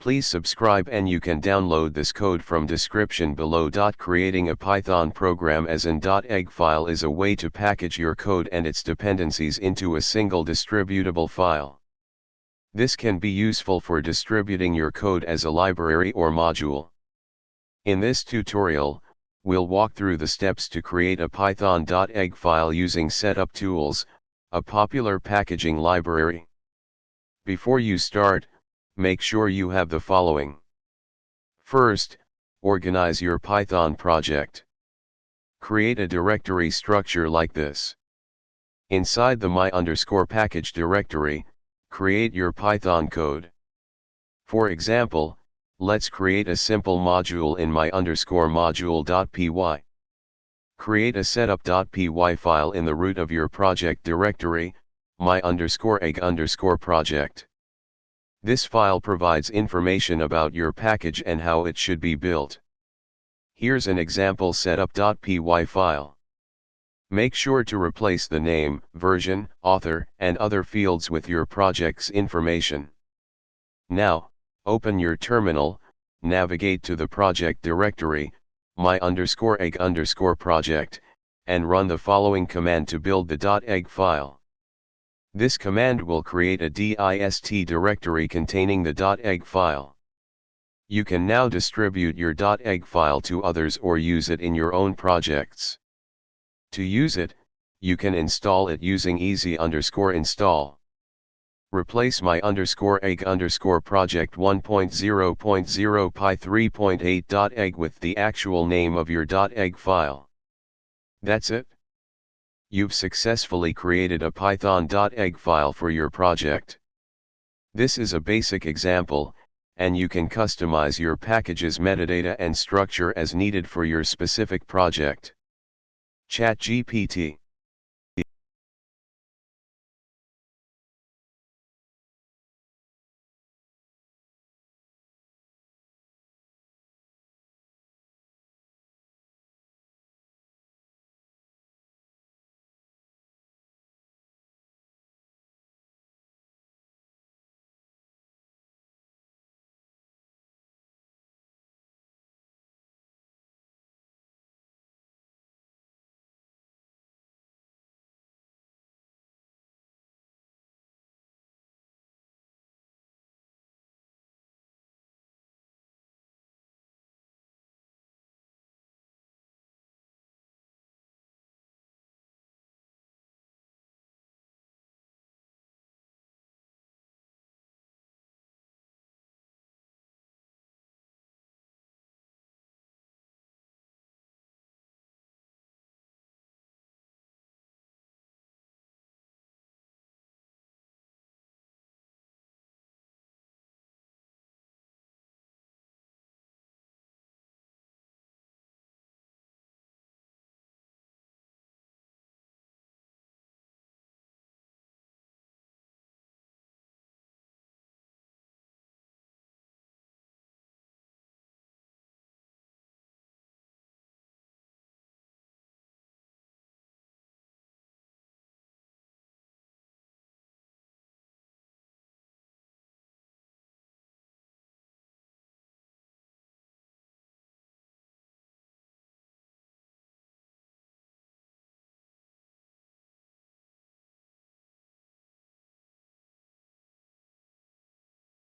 Please subscribe and you can download this code from description below. Creating a Python program as an .egg file is a way to package your code and its dependencies into a single distributable file. This can be useful for distributing your code as a library or module. In this tutorial, we'll walk through the steps to create a Python.egg file using setuptools, a popular packaging library. Before you start, make sure you have the following. First, organize your Python project. Create a directory structure like this. Inside the my_package directory, create your Python code. For example, let's create a simple module in my_module.py. Create a setup.py file in the root of your project directory, my_egg_project. This file provides information about your package and how it should be built. Here's an example setup.py file. Make sure to replace the name, version, author, and other fields with your project's information. Now, open your terminal, navigate to the project directory, my_egg_project, and run the following command to build the .egg file. This command will create a dist directory containing the .egg file. You can now distribute your .egg file to others or use it in your own projects. To use it, you can install it using easy_install. Replace my_egg_project 1.0.0 py 3.8.egg with the actual name of your .egg file. That's it. You've successfully created a Python.egg file for your project. This is a basic example, and you can customize your package's metadata and structure as needed for your specific project. ChatGPT.